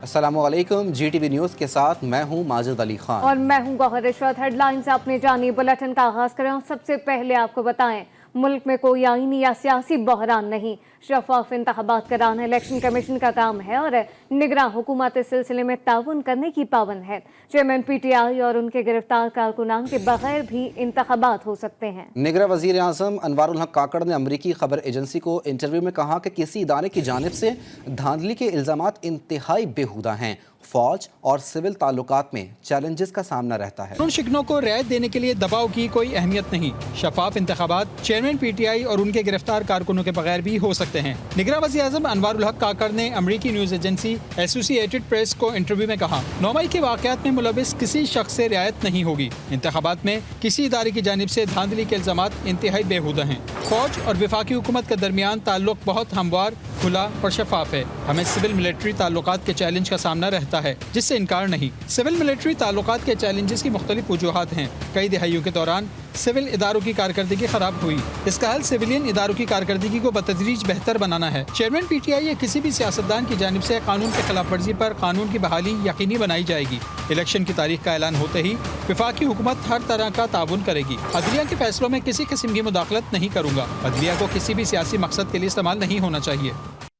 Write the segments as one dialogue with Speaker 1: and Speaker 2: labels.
Speaker 1: अस्सलामुअलैकुम, GTV news के साथ मैं हूं माजिद अली खान
Speaker 2: और मैं हूं गौहर रिशवत। हेडलाइंस आपने जानी, बुलेटिन का आगाज करें और सबसे पहले आपको बताएं मुल्क में कोई आईनी या सियासी बहरान नहीं, शफाफ इंतखाबात कराना इलेक्शन कमीशन का काम है और निगरान हुकूमत इस सिलसिले में ताउन करने की पाबंद है। चेयरमैन PTI और उनके गिरफ्तार कारकुनान के बगैर भी इंतखाबात हो सकते हैं।
Speaker 1: निगरां वज़ीर आज़म अनवारुल हक काकड़ ने अमरीकी खबर एजेंसी को इंटरव्यू में कहा कि किसी इदारे की जानिब से धांधली के इल्ज़ामात इंतहाई बेहुदा हैं। फौज और सिविल ताल्लुकात में चैलेंजेस का सामना रहता है।
Speaker 3: उन शिकनों को रियायत देने के लिए दबाव की कोई अहमियत नहीं। शफाफ इंतखाबात चेयरमैन PTI और उनके गिरफ्तार कारकुनों के बगैर भी हो सकते हैं। निगरां वज़ीर आज़म अनवारुल हक काकड़ ने अमरीकी न्यूज़ एजेंसी एसोसिएटेड प्रेस को इंटरव्यू में कहा, 9 मई के वाक़यात में मुलविस किसी शख्स से रियायत नहीं होगी। इंतखाबात में किसी इदारे की जानिब से धांधली के इल्ज़ामात इंतहाई बेहुदा हैं। फौज और वफाकी हुकूमत के दरमियान ताल्लुक बहुत हमवार, खुला और शफाफ है। हमें सिविल मिलिट्री ताल्लुकात के चैलेंज का सामना रहता है, जिससे इनकार नहीं। सिविल मिलिट्री ताल्लुकात के चैलेंजेस की मुख्तलिफ वजूहात हैं। कई दिहाइयों के दौरान सिविल इदारों की कारकर्दगी खराब हुई। इसका हल सिविलियन इदारों की कारकर्दगी को बतदरीज बेहतर बनाना है। चेयरमैन PTI या किसी भी सियासतदान की जानिब से कानून की खिलाफ वर्जी पर कानून की बहाली यकीनी बनाई जाएगी। इलेक्शन की तारीख का ऐलान होते ही वफाकी हुकूमत हर तरह का ताउन करेगी। अदलिया के फैसलों में किसी किस्म की मुदाखलत नहीं करूँगा। अदलिया को किसी भी सियासी मकसद के लिए इस्तेमाल नहीं होना चाहिए।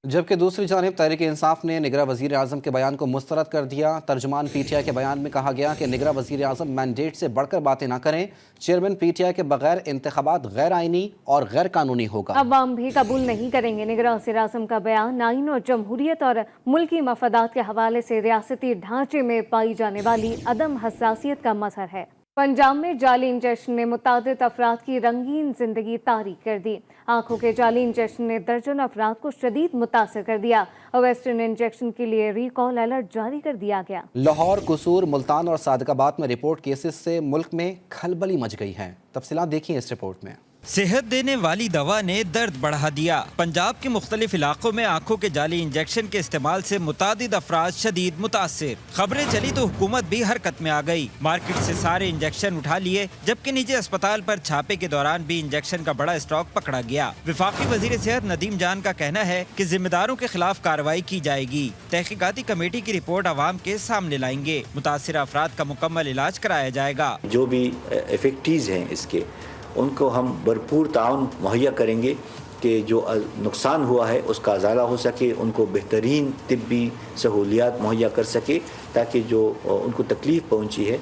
Speaker 1: जबकि दूसरी जानिब तहरीक इंसाफ ने निगरां वज़ीर आज़म के बयान को मुस्तरद कर दिया। तर्जुमान PTI के बयान में कहा गया कि निगरां वज़ीर आज़म मैंडेट से बढ़कर बातें ना करें। चेयरमैन PTI के बगैर इंतखाबात गैर आइनी और गैर कानूनी होगा।
Speaker 2: अवाम भी कबूल नहीं करेंगे। निगरां वज़ीर आज़म का बयान आइन और जमहूरियत और मुल्की मफादात के हवाले से रियासती ढांचे में पाई जाने वाली अदम हसासियत का मजहर है। पंजाब में जाली इंजेक्शन ने मुतादिद अफराद की रंगीन जिंदगी तारीक कर दी। आंखों के जाली इंजेक्शन ने दर्जन अफराद को शदीद मुतासर कर दिया और वेस्टर्न इंजेक्शन के लिए रिकॉल अलर्ट जारी कर दिया गया।
Speaker 1: लाहौर, कसूर, मुल्तान और सादिकाबाद में रिपोर्ट केसेस से मुल्क में खलबली मच गई है। तफसीलात देखिए इस रिपोर्ट में।
Speaker 4: सेहत देने वाली दवा ने दर्द बढ़ा दिया। पंजाब के मुख्तलिफ इलाकों में आंखों के जाली इंजेक्शन के इस्तेमाल से मुतादिद अफराद शदीद मुतासिर। खबरें चली तो हुकूमत भी हरकत में आ गई। मार्केट से सारे इंजेक्शन उठा लिए, जबकि निजी अस्पताल पर छापे के दौरान भी इंजेक्शन का बड़ा स्टॉक पकड़ा गया। वफाकी वजीर सेहत नदीम जान का कहना है कि जिम्मेदारों के खिलाफ कार्रवाई की जाएगी। तहकीकाती कमेटी की रिपोर्ट आवाम के सामने लाएंगे। मुतासिर अफराद का मुकम्मल इलाज कराया जाएगा।
Speaker 5: जो भी इफेक्टीज हैं इसके, उनको हम भरपूर ताउन मुहैया करेंगे कि जो नुकसान हुआ है उसका अजाला हो सके, उनको बेहतरीन तिब्बी सहूलियात मुहैया कर सके, ताकि जो उनको तकलीफ़ पहुंची है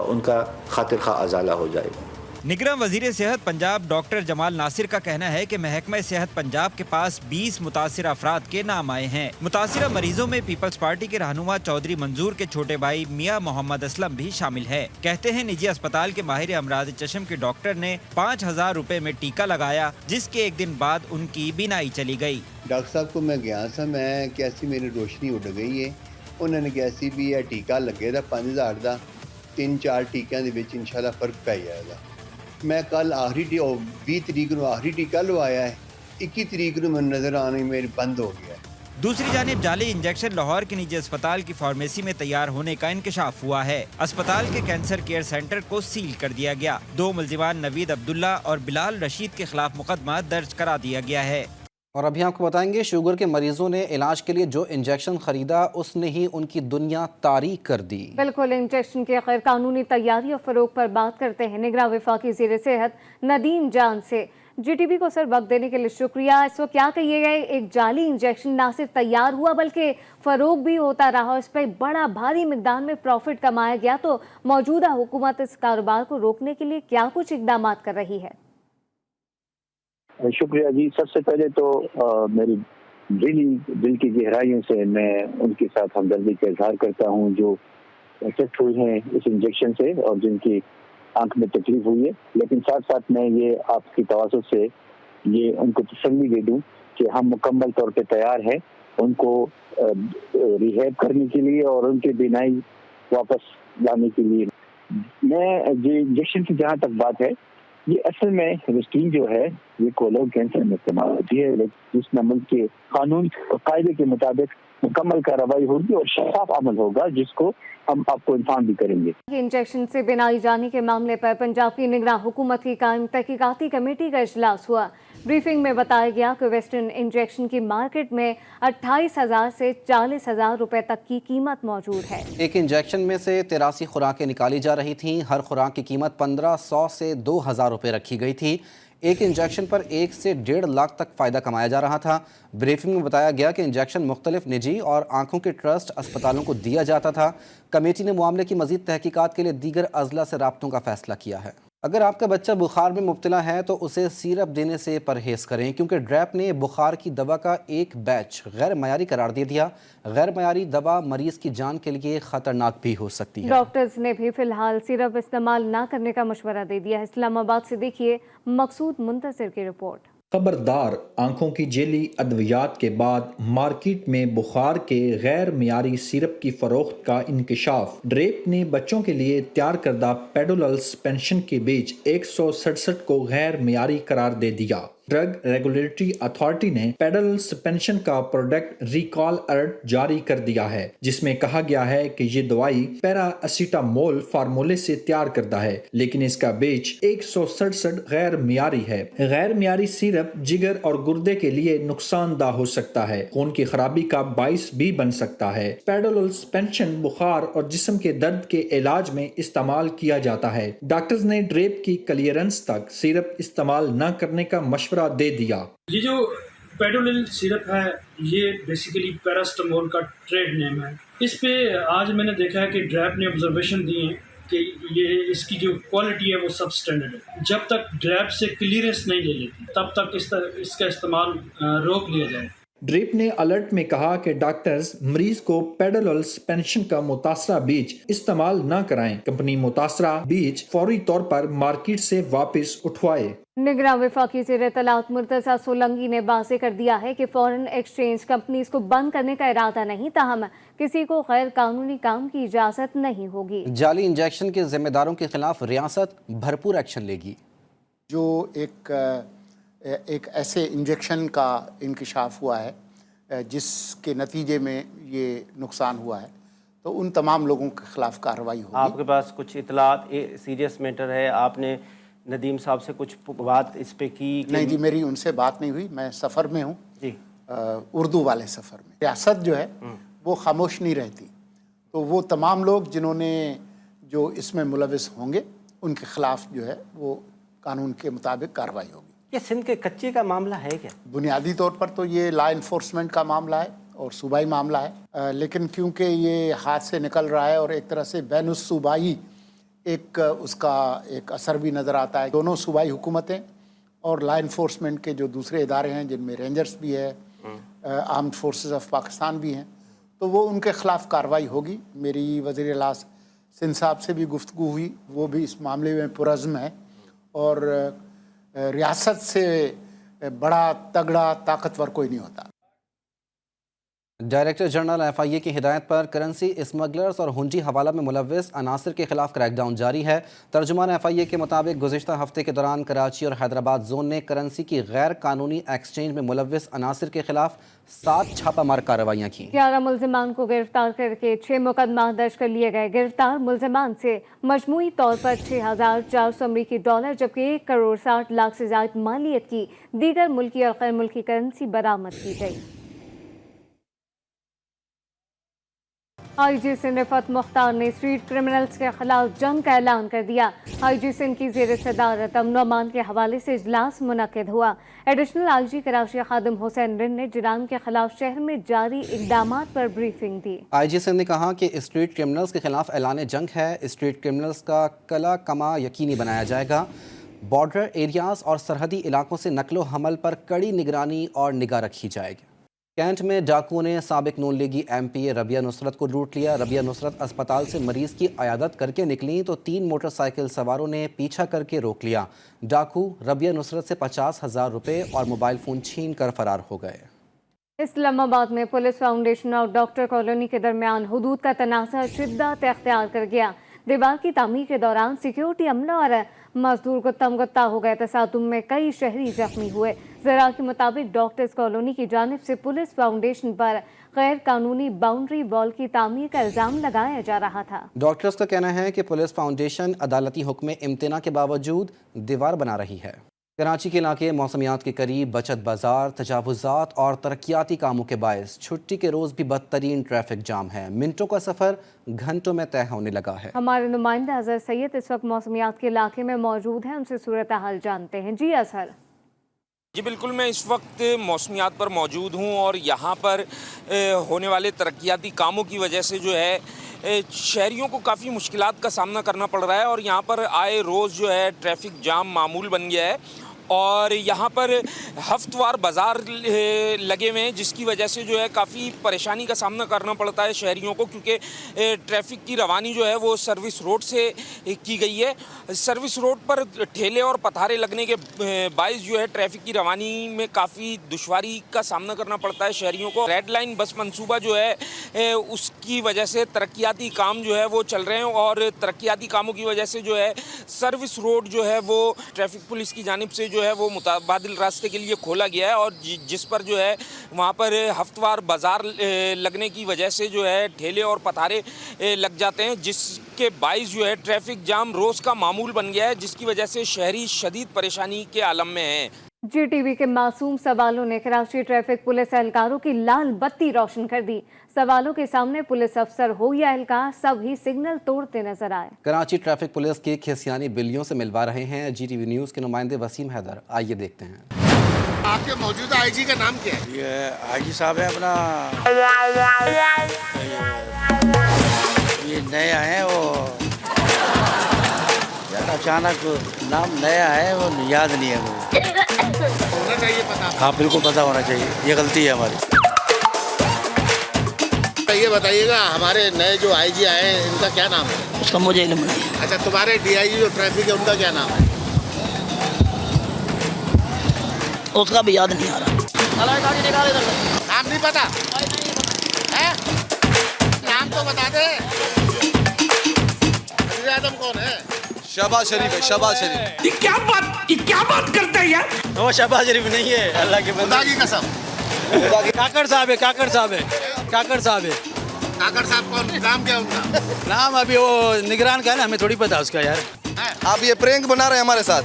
Speaker 5: उनका खातिर खा अजाला हो जाए।
Speaker 4: निगरां वजीर सेहत पंजाब डॉक्टर जमाल नासिर का कहना है कि महकमा सेहत पंजाब के पास 20 मुतासिर अफराद के नाम आए हैं। मुतासिर मरीजों में पीपल्स पार्टी के रहनुमा चौधरी मंजूर के छोटे भाई मियां मोहम्मद असलम भी शामिल है। कहते हैं निजी अस्पताल के माहिर अमराज चश्म के डॉक्टर ने 5000 रुपए में टीका लगाया, जिसके एक दिन बाद उनकी बीनाई चली गई।
Speaker 6: डॉक्टर साहब को मैं गया था, मैं कैसी मेरी रोशनी उड़ गई है। उन्होंने कैसी भी है टीका लगे था 5000 का, 3-4 टीकों के विच इंशाल्लाह फर्क पै जाएगा। मैं कल आखिरी 20 तरीक को आखिरी टीका लवाया है, 21 तरीक को मैंने नजर आने मेरी बंद हो गया है।
Speaker 4: दूसरी जानिब जाली इंजेक्शन लाहौर के निजी अस्पताल की फार्मेसी में तैयार होने का इंकशाफ हुआ है। अस्पताल के कैंसर केयर सेंटर को सील कर दिया गया। 2 मुल्जिमान नवीद अब्दुल्ला और बिलाल रशीद के खिलाफ मुकदमा दर्ज करा दिया गया है।
Speaker 1: और अभी आपको बताएंगे, शुगर के मरीजों ने इलाज के लिए जो इंजेक्शन खरीदा उसने ही उनकी दुनिया तारीक कर दी।
Speaker 2: बिल्कुल, इंजेक्शन की गैर कानूनी तैयारी और फरोग पर बात करते हैं निगरां वफाकी वज़ीर सेहत नदीम जान से। GTV को सर वक्त देने के लिए शुक्रिया। इस वक्त क्या कहिएगा, एक जाली इंजेक्शन ना सिर्फ तैयार हुआ बल्कि फरोग भी होता रहा, इस पर बड़ा भारी मिकदार में प्रॉफिट कमाया गया, तो मौजूदा हुकूमत इस कारोबार को रोकने के लिए क्या कुछ इकदाम कर रही है?
Speaker 7: शुक्रिया जी। सबसे पहले तो मेरी दिल की गहराइयों से मैं उनके साथ हमदर्दी का इजहार करता हूँ जो इफेक्ट हुए हैं इस इंजेक्शन से और जिनकी आंख में तकलीफ हुई है। लेकिन साथ साथ मैं ये आपकी तवज्जो से ये उनको तसल्ली दे दूँ कि हम मुकम्मल तौर पे तैयार हैं उनको रिहैब करने के लिए और उनकी बीनाई वापस लाने के लिए। मैं जो इंजेक्शन की जहाँ तक बात है, ये असल में रेस्टीन जो है ये कोलोन कैंसर में इस्तेमाल होती है, जिसमें मुल्क के कानून और कायदे के मुताबिक मुकम्मल कार्रवाई होगी और शफाफ अमल होगा, जिसको हम आपको इन्फॉर्म भी करेंगे।
Speaker 2: इंजेक्शन से बिनाई जाने के मामले पर पंजाब की निगरान हुकूमत की कायम तहकीकाती कमेटी का इजलास हुआ। ब्रीफिंग में बताया गया कि वेस्टर्न इंजेक्शन की मार्केट में 28,000 से 40,000 रुपए तक की कीमत मौजूद है।
Speaker 1: एक इंजेक्शन में से 83 खुराकें निकाली जा रही थीं। हर खुराक की कीमत 1500 से 2000 रुपए रखी गई थी। एक इंजेक्शन पर 1 से 1.5 लाख तक फ़ायदा कमाया जा रहा था। ब्रीफिंग में बताया गया कि इंजेक्शन मुख्तलिफ निजी और आंखों के ट्रस्ट अस्पतालों को दिया जाता था। कमेटी ने मामले की मज़ीद तहकीकात के लिए दीगर अजला से राब्तों का फैसला किया है। अगर आपका बच्चा बुखार में मुब्तला है तो उसे सिरप देने से परहेज़ करें, क्योंकि ड्रैप ने बुखार की दवा का एक बैच गैर मयारी करार दे दिया। गैर मयारी दवा मरीज़ की जान के लिए ख़तरनाक भी हो सकती है।
Speaker 2: डॉक्टर्स ने भी फिलहाल सिरप इस्तेमाल ना करने का मशवरा दे दिया है। इस्लामाबाद से देखिए मकसूद मुंतसिर की रिपोर्ट।
Speaker 8: खबरदार, आंखों की जेली अद्वियात के बाद मार्केट में बुखार के गैर मियारी सिरप की फरोख्त का इंकशाफ। ड्रेप ने बच्चों के लिए तैयार करदा पेडोलल सस्पेंशन के बीच 167 को गैर मियारी करार दे दिया। ड्रग रेगुलेटरी अथॉरिटी ने पेडोलल सस्पेंशन का प्रोडक्ट रिकॉल अलर्ट जारी कर दिया है, जिसमें कहा गया है कि ये दवाई पैरासीटामोल फार्मूले से तैयार करता है, लेकिन इसका बेच 167 गैर मियारी है। गैर मियारी सिरप जिगर और गुर्दे के लिए नुकसानदा हो सकता है, खून की खराबी का बाइस भी बन सकता है। पेडोलल सस्पेंशन बुखार और जिस्म के दर्द के इलाज में इस्तेमाल किया जाता है। डॉक्टर्स ने ड्रेप की क्लियरेंस तक सिरप इस्तेमाल न करने का मशवरा दे दिया।
Speaker 9: ये जो पेडोलिल सिरप है ये बेसिकली पैरासिटामोल का ट्रेड नेम है। इस पे आज मैंने देखा है कि ड्रैप ने ऑब्जर्वेशन दी है कि ये इसकी जो क्वालिटी है वो सब स्टैंडर्ड है। जब तक ड्रैप से क्लियरेंस नहीं ले लेती तब तक इसका इस्तेमाल रोक लिया जाए।
Speaker 8: ड्रेप ने अलर्ट में कहा कि डॉक्टर्स मरीज को पेडोलल सस्पेंशन का मुतासरा बीज इस्तेमाल न कराएं। कंपनी मुतासरा बीज फौरी तौर पर मार्केट से वापस उठवाए।
Speaker 2: निगरान वफाकी ज़ेर इत्तलात मुर्तज़ा सोलंकी ने वाज़ेह कर दिया है कि फॉरेन एक्सचेंज कंपनीज को बंद करने का इरादा नहीं, ताहम किसी को गैर कानूनी काम की इजाज़त नहीं होगी।
Speaker 1: जाली इंजेक्शन के जिम्मेदारों के खिलाफ रियासत भरपूर एक्शन लेगी।
Speaker 10: जो एक ऐसे इंजेक्शन का इंकशाफ हुआ है जिसके नतीजे में ये नुकसान हुआ है, तो उन तमाम लोगों के खिलाफ कार्रवाई होगी।
Speaker 11: आपके पास कुछ इतलात, सीरियस मैटर है, आपने नदीम साहब से कुछ बात इस पे की?
Speaker 10: नहीं जी, मेरी उनसे बात नहीं हुई। मैं सफ़र में हूँ जी, उर्दू वाले सफ़र में। रियासत जो है वो खामोश नहीं रहती, तो वो तमाम लोग जिन्होंने जो इसमें मुलविस होंगे उनके खिलाफ जो है वो कानून के मुताबिक कार्रवाई होगी।
Speaker 11: ये सिंध के कच्चे का मामला है क्या?
Speaker 10: बुनियादी तौर पर तो ये लॉ इन्फोर्समेंट का मामला है और सूबाई मामला है, लेकिन क्योंकि ये हाथ से निकल रहा है और एक तरह से बैनुस सूबाई उसका एक असर भी नज़र आता है। दोनों सूबाई हुकूमतें और लॉ इन्फोर्समेंट के जो दूसरे इदारे हैं जिनमें रेंजर्स भी है, आर्म्ड फोर्सेस ऑफ पाकिस्तान भी हैं, तो वो उनके ख़िलाफ़ कार्रवाई होगी। मेरी वज़ीर आला सिंध साहब से भी गुफ्तगू हुई, वो भी इस मामले में पुरज़्म है और रियासत से बड़ा तगड़ा ताकतवर कोई नहीं होता।
Speaker 1: डायरेक्टर जनरल FIA की हिदायत पर करेंसी स्मगलर्स और हुंडी हवाला में मुलव्वस अनासर के खिलाफ क्रैकडाउन जारी है। तर्जुमान FIA के मुताबिक गुज़िश्ता हफ्ते के दौरान कराची और हैदराबाद जोन ने करेंसी की गैर कानूनी एक्सचेंज में मुलव्वस अनासर के खिलाफ 7 छापामार कार्रवाइयाँ की। 11
Speaker 2: मुल्जिमान को गिरफ्तार करके 6 मुकदमा दर्ज कर लिए गए। गिरफ्तार मुल्जिमान से मजमूई तौर पर 6,400 अमरीकी डॉलर जबकि 1 करोड़ 60 लाख से ज़ायद मालियत की दीगर मुल्की और गैर मुल्की करेंसी बरामद की गई। IG सिंध रिफत मुख्तार ने स्ट्रीट क्रिमिनल्स के खिलाफ जंग का ऐलान कर दिया। IG सिंध की ज़ेर सदारत अमन अमान के हवाले से इजलास मुनक्किद हुआ। एडिशनल IG कराची खादिम हुसैन रिन ने जुराम के खिलाफ शहर में जारी इक़दामात पर ब्रीफिंग दी।
Speaker 1: IG सिंध ने कहा कि स्ट्रीट क्रिमिनल्स के खिलाफ ऐलान जंग है। स्ट्रीट क्रिमिनल्स का कला कमा यकीनी बनाया जाएगा। बॉर्डर एरियाज और सरहदी इलाकों से नकलो हमल पर कड़ी निगरानी और निगाह रखी जाएगी। कैंट में डाकुओं ने साबिक नून लीगी MPA रबिया नुसरत को लूट लिया। रबिया नुसरत अस्पताल से मरीज की अयादत करके निकली तो 3 मोटरसाइकिल सवारों ने पीछा करके रोक लिया। डाकू रबिया नुसरत से 50,000 रुपये और मोबाइल फ़ोन छीन कर फरार हो गए।
Speaker 2: इस्लामाबाद में पुलिस फाउंडेशन और डॉक्टर कॉलोनी के दरमियान हुदूद का तनाज़ा शिद्दत अख्तियार कर गया। दीवार की तामीर के दौरान सिक्योरिटी अमला और मजदूर गुत्तम गुत्ता हो गए। तसादुम में कई शहरी जख्मी हुए। ज़रा के मुताबिक डॉक्टर्स कॉलोनी की जानिब से पुलिस फाउंडेशन पर गैर कानूनी बाउंड्री वॉल की तामीर का इल्ज़ाम लगाया जा रहा था।
Speaker 1: डॉक्टर्स का कहना है कि पुलिस फाउंडेशन अदालती हुक्म इम्तना के बावजूद दीवार बना रही है। कराची के इलाके मौसमियात के करीब बचत बाजार, तजावुजात और तरक्याती कामों के बायस छुट्टी के रोज़ भी बदतरीन ट्रैफिक जाम है। मिनटों का सफ़र घंटों में तय होने लगा है।
Speaker 2: हमारे नुमाइंदा अजहर सैयद इस वक्त मौसमियात के इलाके में मौजूद हैं, उनसे सूरत हाल जानते हैं। जी अजहर।
Speaker 12: जी बिल्कुल, मैं इस वक्त मौसमियात पर मौजूद हूँ और यहाँ पर होने वाले तरक्याती कामों की वजह से जो है शहरियों को काफ़ी मुश्किलात का सामना करना पड़ रहा है और यहाँ पर आए रोज़ जो है ट्रैफिक जाम मामूल बन गया है और यहाँ पर हफ्तवार बाज़ार लगे हुए हैं, जिसकी वजह से जो है काफ़ी परेशानी का सामना करना पड़ता है शहरियों को, क्योंकि ट्रैफिक की रवानी जो है वो सर्विस रोड से की गई है। सर्विस रोड पर ठेले और पथारे लगने के बाइस जो है ट्रैफिक की रवानी में काफ़ी दुश्वारी का सामना करना पड़ता है शहरियों को। रेड लाइन बस मंसूबा जो है उसकी वजह से तरक्याती काम जो है वो चल रहे हैं और तरक्याती कामों की वजह से जो है सर्विस रोड जो है वो ट्रैफिक पुलिस की जानिब से जो है वो मुताबादिल रास्ते के लिए खोला गया है और जिस पर जो है वहाँ पर हफ्तवार बाज़ार लगने की वजह से जो है ठेले और पथारे लग जाते हैं, जिसके बाइस जो है ट्रैफिक जाम रोज़ का मामूल बन गया है, जिसकी वजह से शहरी शदीद परेशानी के आलम में हैं।
Speaker 2: GTV के मासूम सवालों ने कराची ट्रैफिक पुलिस एहलकारों की लाल बत्ती रोशन कर दी। सवालों के सामने पुलिस अफसर हो या एहलकार, सभी सिग्नल तोड़ते नजर आए।
Speaker 1: कराची ट्रैफिक पुलिस की खिसियानी बिल्लियों से मिलवा रहे हैं GTV न्यूज़ के नुमाइंदे वसीम हैदर। आइए देखते हैं।
Speaker 13: आपके मौजूदा IG का नाम क्या है?
Speaker 14: ये IG साहब है अपना, ये नए आए हैं, वो अचानक नाम नया है, वो याद नहीं है।
Speaker 13: होना चाहिए पता।
Speaker 14: हाँ बिल्कुल पता होना चाहिए, ये गलती है हमारी।
Speaker 13: ये बताइएगा हमारे नए जो IG आए हैं इनका क्या नाम है?
Speaker 14: उसका मुझे इल्म नहीं है।
Speaker 13: अच्छा, तुम्हारे DIG जो ट्रैफिक है उनका क्या नाम है?
Speaker 14: उसका भी याद नहीं आ रहा।
Speaker 13: नाम नहीं पता है? नाम तो बता दे। वज़ीर आज़म कौन है?
Speaker 15: शहबाज शरीफ है, शहबाज शरीफ।
Speaker 13: ये क्या बात करते हैं यार?
Speaker 14: वो शहबाज शरीफ नहीं है, अल्लाह के
Speaker 13: खुदा की कसम।
Speaker 14: काकड़ साहब है, काकड़ साहब है, काकड़ साहब है।
Speaker 13: काकड़ साहब कौन? नाम क्या उनका?
Speaker 14: नाम अभी वो निगरान का है ना, हमें थोड़ी पता उसका यार।
Speaker 15: आप ये प्रैंक बना रहे हैं हमारे साथ?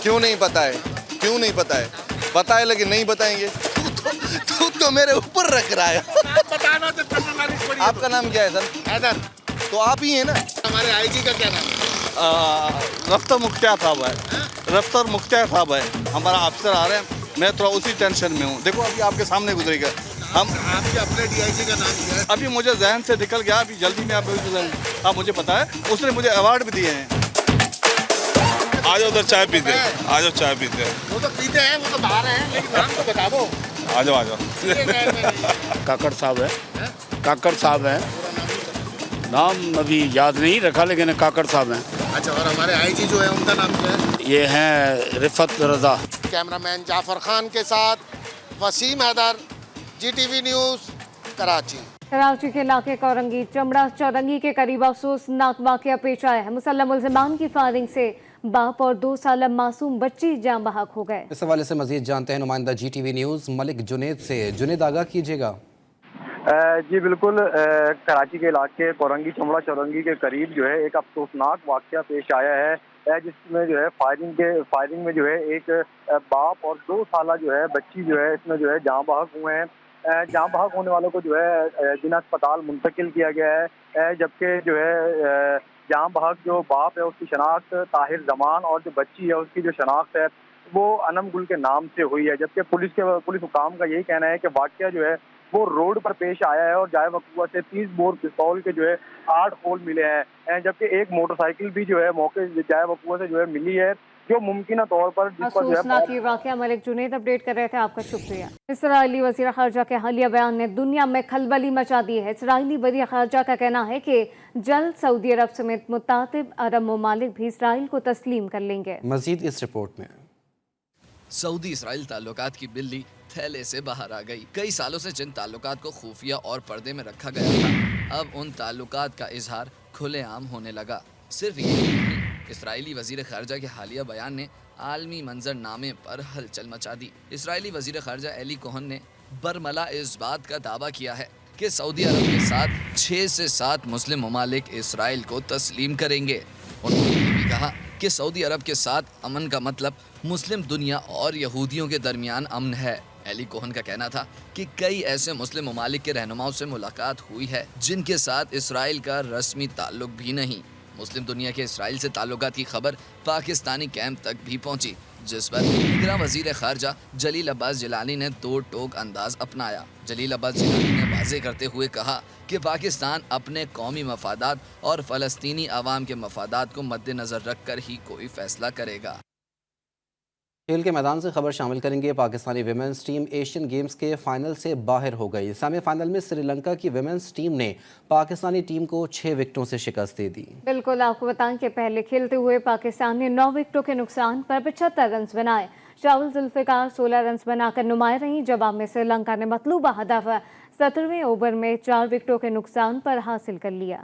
Speaker 15: क्यों नहीं पता है? क्यों नहीं पता है? बताए लेकिन नहीं बताएंगे। तू तो मेरे ऊपर रख रहा है।
Speaker 13: बताना तो करना मालिश पड़ी।
Speaker 15: आपका नाम क्या है सर?
Speaker 13: हैदर।
Speaker 15: तो आप ही हैं ना?
Speaker 13: हमारे IG का क्या नाम है?
Speaker 15: रफ्तार मुख्तियार साहब है, रफ्तार मुख्तियार साहब है, हमारा अफसर आ रहे हैं, मैं थोड़ा उसी टेंशन में हूँ। देखो अभी आपके सामने गुजरेगा। हम
Speaker 13: आपके अपने DIG का नाम क्या है?
Speaker 15: अभी मुझे जहन से निकल गया, अभी जल्दी में आप मुझे पता है, उसने मुझे अवार्ड भी दिए हैं।
Speaker 16: आ जाओ उधर चाय पीते, आ जाओ चाय पीते।
Speaker 13: वो तो पीते हैं, वो तो बाहर हैं, लेकिन नाम तो बता दो।
Speaker 16: आ जाओ आ जाओ।
Speaker 17: काकड़ साहब है, काकड़ साहब है, नाम अभी याद नहीं रखा लेकिन काकड़ साहब हैं।
Speaker 13: अच्छा, और हमारे IG जो है उनका नाम क्या है?
Speaker 17: ये हैं रिफत रजा।
Speaker 13: कैमरामैन जाफर खान के साथ वसीम हैदर, GTV न्यूज़ कराची।
Speaker 2: कराची के इलाके कोरंगी चमड़ा चौरंगी के करीब अफसोसनाक वाकया पेश आया है। मुसल्लम मुल्ज़िमान की फायरिंग से बाप और 2 साल मासूम बच्ची जान बहक हो गए।
Speaker 1: इस हवाले से मजीद जानते हैं नुमाइंदा GTV न्यूज़ मलिक जुनेद से। जुनेद, आगाह कीजिएगा।
Speaker 18: जी बिल्कुल, कराची के इलाके कोरंगी चमड़ा चौरंगी के करीब जो है एक अफसोसनाक वाकया पेश आया है, जिसमें जो है फायरिंग में जो है एक बाप और 2 साल जो है बच्ची जो है इसमें जो है जान बहक हुए हैं। जान बहक होने वालों को जो है जिला अस्पताल मुंतकिल किया गया है, जबकि जो है जान बहक जो बाप है उसकी शनाख्त ताहिर जमान और जो बच्ची है उसकी जो शनाख्त है वो अनम गुल के नाम से हुई है। जबकि पुलिस हुकाम का यही कहना है कि वाकया जो है वो रोड पर पेश आया है और जाए वकूआ से 30 बोर पिस्तौल के जो है 8 होल मिले हैं, जबकि एक मोटरसाइकिल भी जो है मौके जाए वकूआ से जो है मिली है, जो मुमकिन तौर पर जिस पर जो है
Speaker 2: वाकया मलिक जुनेद अपडेट कर रहे थे। आपका शुक्रिया। इसराइली वज़ीर ख़ारजा के हालिया बयान ने दुनिया में खलबली मचा दी है। इसराइली वज़ीर ख़ारजा का कहना है कि जल्द सऊदी अरब समेत मुतातिब अरब ममालिक भी इसराइल को तस्लीम कर लेंगे।
Speaker 1: मजीद इस रिपोर्ट में।
Speaker 19: सऊदी इसराइल ताल्लुकात की बिल्ली थैले से बाहर आ गई। कई सालों से जिन ताल्लुकात को खुफिया और पर्दे में रखा गया था, अब उन ताल्लुकात का इजहार खुलेआम होने लगा। सिर्फ ये नहीं, इसराइली वज़ीर ख़ारजा के हालिया बयान ने आलमी मंजरनामे पर हलचल मचा दी। इसराइली वज़ीर ख़ारजा एली कोहन ने बरमला इस बात का दावा किया है कि सऊदी अरब के साथ 6 से 7 मुस्लिम ममालिक इसराइल को तस्लीम करेंगे। उन्होंने ये भी कहा कि सऊदी अरब के साथ अमन का मतलब مسلم دنیا اور یہودیوں کے درمیان امن ہے۔ ایلی کوہن کا کہنا تھا کہ کئی ایسے مسلم ممالک کے رہنماؤں سے ملاقات ہوئی ہے جن کے ساتھ اسرائیل کا رسمی تعلق بھی نہیں۔ مسلم دنیا کے اسرائیل سے تعلقات کی خبر پاکستانی کیمپ تک بھی پہنچی، جس پر نگراں وزیر خارجہ جلیل عباس جیلانی نے دو ٹوک انداز اپنایا۔ جلیل عباس جیلانی نے واضح کرتے ہوئے کہا کہ پاکستان اپنے قومی مفادات اور فلسطینی عوام کے مفادات کو مد نظر رکھ کر ہی کوئی فیصلہ کرے گا۔
Speaker 1: کھیل کے میدان سے خبر شامل کریں گے۔ Pakistani women's team Asian games کے فائنل سے باہر ہو گئی۔ سیمی فائنل میں سری لنکا کی ویمنز ٹیم نے پاکستانی ٹیم کو 6 وکٹوں سے شکست دے دی۔
Speaker 2: بالکل، آپ کو بتائیں کہ پہلے کھیلتے ہوئے پاکستان نے 9 وکٹوں کے نقصان پر 75 رنز بنائے۔ شاول ذوالفقار 16 رنز بنا کر نمایاں رہیں، جواب میں سری لنکا نے مطلوبہ ہدف 17ویں اوور میں 4 وکٹوں کے نقصان پر حاصل کر لیا۔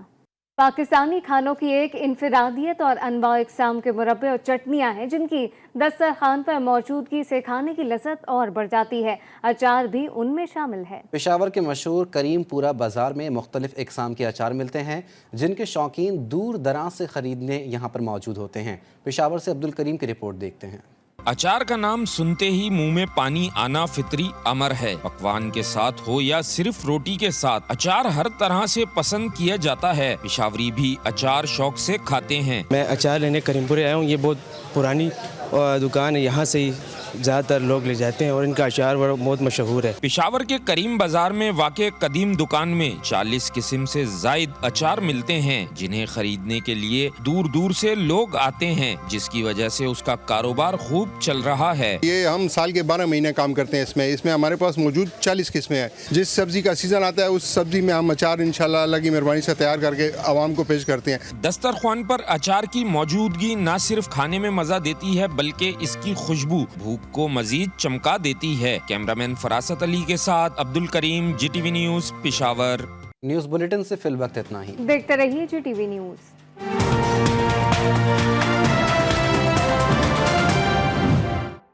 Speaker 2: پاکستانی کھانوں کی ایک انفرادیت اور انواع اقسام کے مربے اور چٹنیاں ہیں جن کی دسترخوان پر موجودگی سے کھانے کی لذت اور بڑھ جاتی ہے۔ اچار بھی ان میں شامل ہے۔
Speaker 1: پشاور کے مشہور کریم پورہ بازار میں مختلف اقسام کے اچار ملتے ہیں جن کے شوقین دور دراز سے خریدنے یہاں پر موجود ہوتے ہیں۔ پشاور سے عبدالکریم کی رپورٹ دیکھتے ہیں۔
Speaker 12: اچار کا نام سنتے ہی منہ میں پانی آنا فطری امر ہے۔ پکوان کے ساتھ ہو یا صرف روٹی کے ساتھ، اچار ہر طرح سے پسند کیا جاتا ہے۔ پشاوری بھی اچار شوق سے کھاتے ہیں۔
Speaker 20: میں اچار لینے کریم پورے آیا ہوں، یہ بہت پرانی دکان ہے، یہاں سے ہی زیادہ تر لوگ لے جاتے ہیں اور ان کا اچار بہت مشہور ہے۔
Speaker 12: پشاور کے کریم بازار میں واقع قدیم دکان میں 40 قسم سے زائد اچار ملتے ہیں جنہیں خریدنے کے لیے دور دور سے لوگ آتے ہیں، جس کی وجہ سے اس کا کاروبار خوب چل رہا ہے۔
Speaker 21: یہ ہم سال کے 12 مہینے کام کرتے ہیں اس میں ہمارے پاس موجود 40 قسمیں ہیں۔ جس سبزی کا سیزن آتا ہے اس سبزی میں ہم اچار انشاءاللہ اللہ کی مہربانی سے تیار کر کے عوام کو پیش کرتے ہیں۔
Speaker 12: دسترخوان پر اچار کی موجودگی نہ صرف کھانے میں مزہ دیتی ہے بلکہ اس کی خوشبو بھوک کو مزید چمکا دیتی ہے۔ کیمرامین فراست علی کے ساتھ Abdul Karim, G T V news, Peshawar.
Speaker 1: News bulletin سے فی الوقت اتنا ہی۔
Speaker 2: دیکھتے رہیے جی ٹی وی نیوز۔